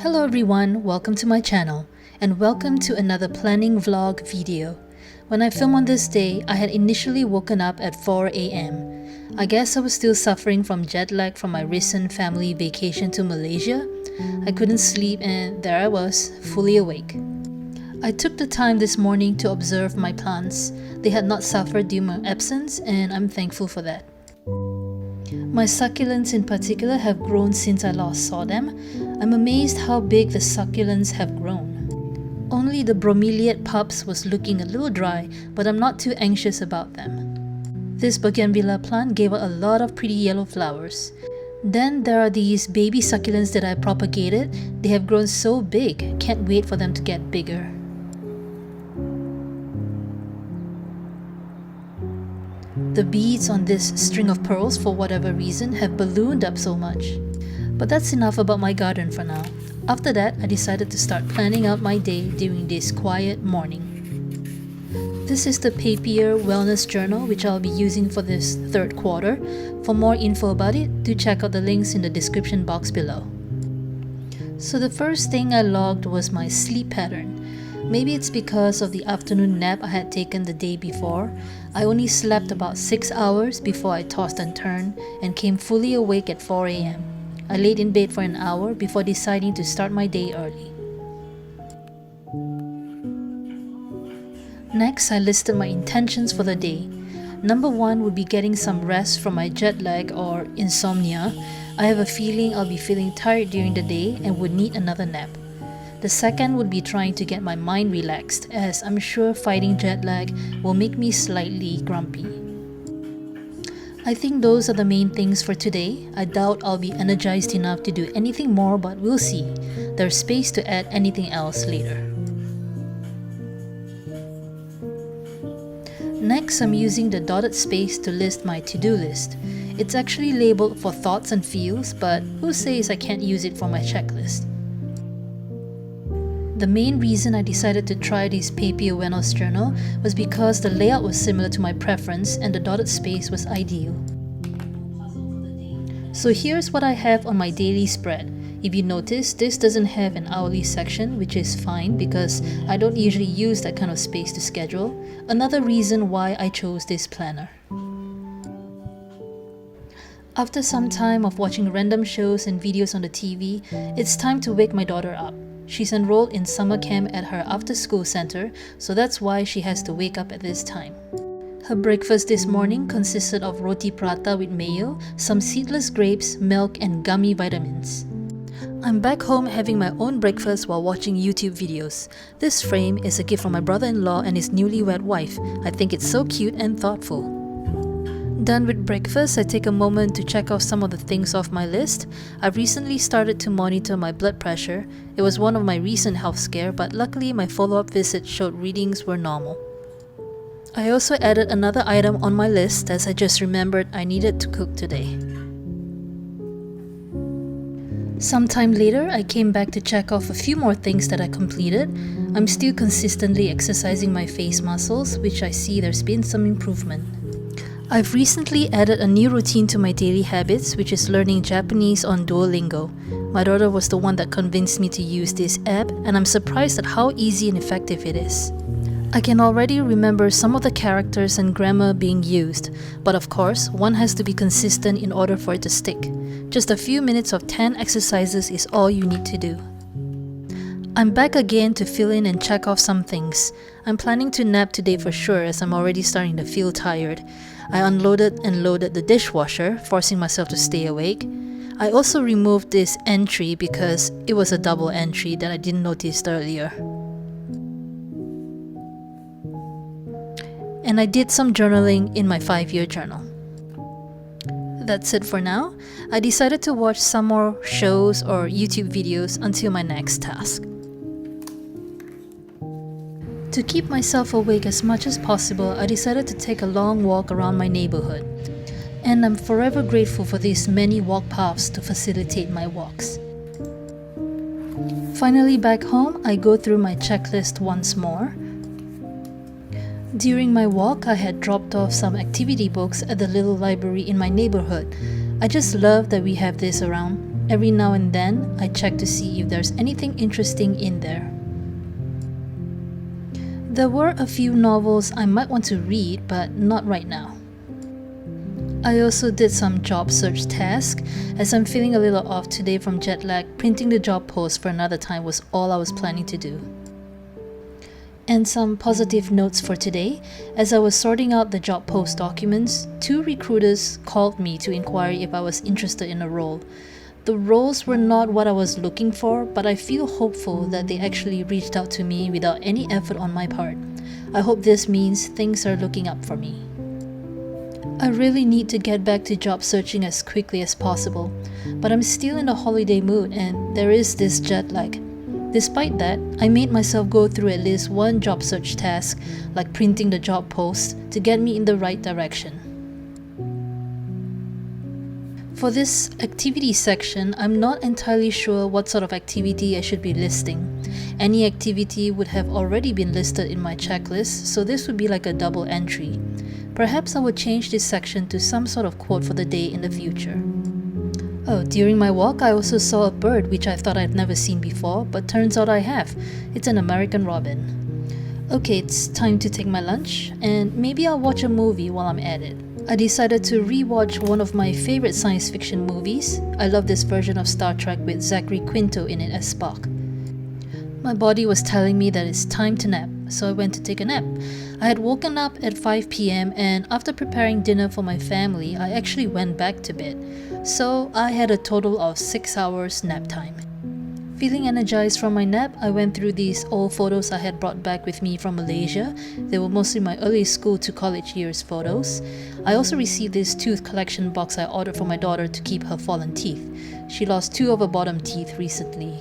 Hello everyone, welcome to my channel and welcome to another planning vlog video. When I film on this day, I had initially woken up at 4 a.m. I guess I was still suffering from jet lag from my recent family vacation to Malaysia. I couldn't sleep and there I was, fully awake. I took the time this morning to observe my plants. They had not suffered during my absence and I'm thankful for that. My succulents in particular have grown since I last saw them. I'm amazed how big the succulents have grown. Only the bromeliad pups was looking a little dry, but I'm not too anxious about them. This bougainvillea plant gave out a lot of pretty yellow flowers. Then there are these baby succulents that I propagated. They have grown so big, can't wait for them to get bigger. The beads on this string of pearls, for whatever reason, have ballooned up so much. But that's enough about my garden for now. After that, I decided to start planning out my day during this quiet morning. This is the Papier Wellness Journal, which I'll be using for this third quarter. For more info about it, do check out the links in the description box below. So the first thing I logged was my sleep pattern. Maybe it's because of the afternoon nap I had taken the day before. I only slept about 6 hours before I tossed and turned and came fully awake at 4 a.m. I laid in bed for an hour before deciding to start my day early. Next, I listed my intentions for the day. Number 1 would be getting some rest from my jet lag or insomnia. I have a feeling I'll be feeling tired during the day and would need another nap. The second would be trying to get my mind relaxed, as I'm sure fighting jet lag will make me slightly grumpy. I think those are the main things for today. I doubt I'll be energized enough to do anything more, but we'll see. There's space to add anything else later. Next, I'm using the dotted space to list my to-do list. It's actually labeled for thoughts and feels, but who says I can't use it for my checklist? The main reason I decided to try this Papier Wellness Journal was because the layout was similar to my preference and the dotted space was ideal. So here's what I have on my daily spread. If you notice, this doesn't have an hourly section, which is fine because I don't usually use that kind of space to schedule. Another reason why I chose this planner. After some time of watching random shows and videos on the TV, it's time to wake my daughter up. She's enrolled in summer camp at her after-school center, so that's why she has to wake up at this time. Her breakfast this morning consisted of roti prata with mayo, some seedless grapes, milk, and gummy vitamins. I'm back home having my own breakfast while watching YouTube videos. This frame is a gift from my brother-in-law and his newlywed wife. I think it's so cute and thoughtful. Done with breakfast, I take a moment to check off some of the things off my list. I've recently started to monitor my blood pressure. It was one of my recent health scare, but luckily my follow-up visit showed readings were normal. I also added another item on my list as I just remembered I needed to cook today. Sometime later, I came back to check off a few more things that I completed. I'm still consistently exercising my face muscles, which I see there's been some improvement. I've recently added a new routine to my daily habits, which is learning Japanese on Duolingo. My daughter was the one that convinced me to use this app, and I'm surprised at how easy and effective it is. I can already remember some of the characters and grammar being used, but of course, one has to be consistent in order for it to stick. Just a few minutes of 10 exercises is all you need to do. I'm back again to fill in and check off some things. I'm planning to nap today for sure as I'm already starting to feel tired. I unloaded and loaded the dishwasher, forcing myself to stay awake. I also removed this entry because it was a double entry that I didn't notice earlier. And I did some journaling in my 5-year journal. That's it for now. I decided to watch some more shows or YouTube videos until my next task. To keep myself awake as much as possible, I decided to take a long walk around my neighborhood. And I'm forever grateful for these many walk paths to facilitate my walks. Finally back home, I go through my checklist once more. During my walk, I had dropped off some activity books at the little library in my neighborhood. I just love that we have this around. Every now and then, I check to see if there's anything interesting in there. There were a few novels I might want to read, but not right now. I also did some job search tasks. As I'm feeling a little off today from jet lag, printing the job post for another time was all I was planning to do. And some positive notes for today. As I was sorting out the job post documents, 2 recruiters called me to inquire if I was interested in a role. The roles were not what I was looking for, but I feel hopeful that they actually reached out to me without any effort on my part. I hope this means things are looking up for me. I really need to get back to job searching as quickly as possible, but I'm still in a holiday mood and there is this jet lag. Despite that, I made myself go through at least one job search task, like printing the job post, to get me in the right direction. For this activity section, I'm not entirely sure what sort of activity I should be listing. Any activity would have already been listed in my checklist, so this would be like a double entry. Perhaps I would change this section to some sort of quote for the day in the future. Oh, during my walk, I also saw a bird which I thought I'd never seen before, but turns out I have. It's an American robin. Okay, it's time to take my lunch, and maybe I'll watch a movie while I'm at it. I decided to rewatch one of my favorite science fiction movies. I love this version of Star Trek with Zachary Quinto in it as Spock. My body was telling me that it's time to nap, so I went to take a nap. I had woken up at 5 p.m. and after preparing dinner for my family, I actually went back to bed. So I had a total of 6 hours nap time. Feeling energized from my nap, I went through these old photos I had brought back with me from Malaysia. They were mostly my early school to college years photos. I also received this tooth collection box I ordered for my daughter to keep her fallen teeth. She lost 2 of her bottom teeth recently.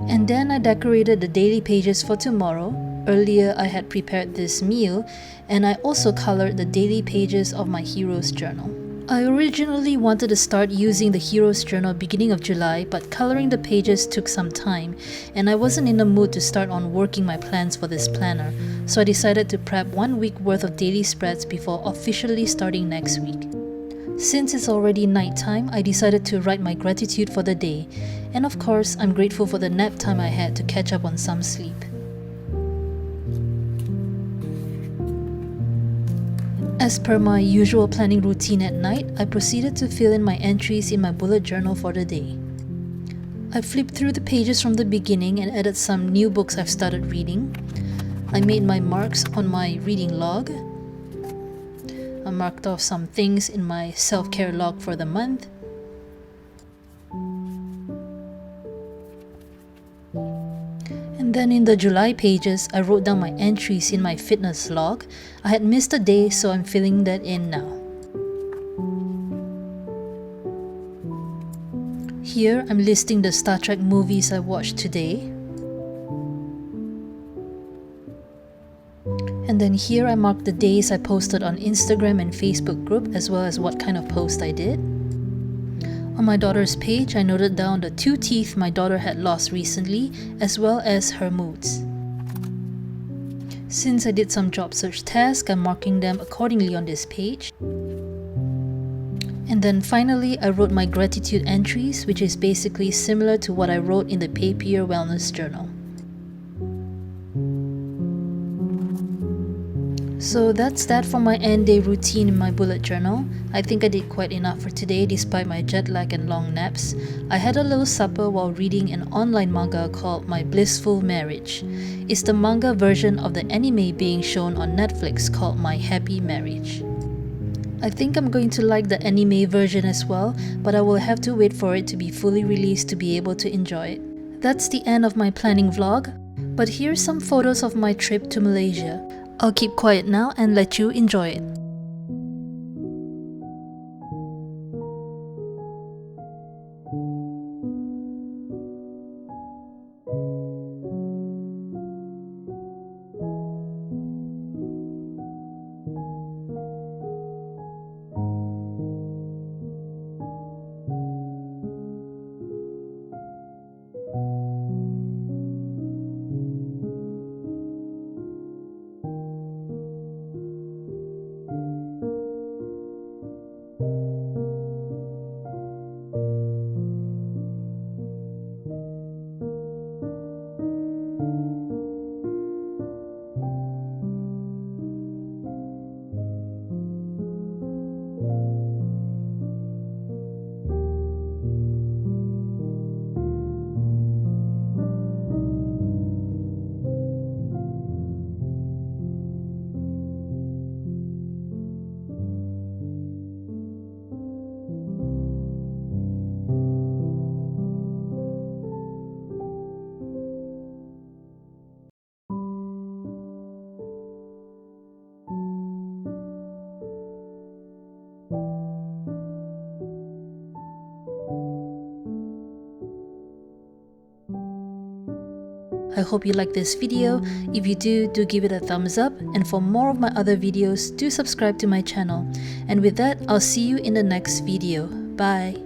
And then I decorated the daily pages for tomorrow. Earlier I had prepared this meal, and I also colored the daily pages of my Heroes Journal. I originally wanted to start using the Heroes Journal beginning of July, but coloring the pages took some time, and I wasn't in the mood to start on working my plans for this planner, so I decided to prep 1 week worth of daily spreads before officially starting next week. Since it's already nighttime, I decided to write my gratitude for the day, and of course, I'm grateful for the nap time I had to catch up on some sleep. As per my usual planning routine at night, I proceeded to fill in my entries in my bullet journal for the day. I flipped through the pages from the beginning and added some new books I've started reading. I made my marks on my reading log. I marked off some things in my self-care log for the month. And then in the July pages, I wrote down my entries in my fitness log. I had missed a day, so I'm filling that in now. Here, I'm listing the Star Trek movies I watched today. And then here I mark the days I posted on Instagram and Facebook group, as well as what kind of post I did. On my daughter's page, I noted down the 2 teeth my daughter had lost recently, as well as her moods. Since I did some job search tasks, I'm marking them accordingly on this page. And then finally, I wrote my gratitude entries, which is basically similar to what I wrote in the Papier Wellness Journal. So that's that for my end day routine in my bullet journal. I think I did quite enough for today despite my jet lag and long naps. I had a little supper while reading an online manga called My Blissful Marriage. It's the manga version of the anime being shown on Netflix called My Happy Marriage. I think I'm going to like the anime version as well, but I will have to wait for it to be fully released to be able to enjoy it. That's the end of my planning vlog, but here's some photos of my trip to Malaysia. I'll keep quiet now and let you enjoy it. I hope you like this video. If you do give it a thumbs up, and for more of my other videos, do subscribe to my channel. And with that, I'll see you in the next video. Bye!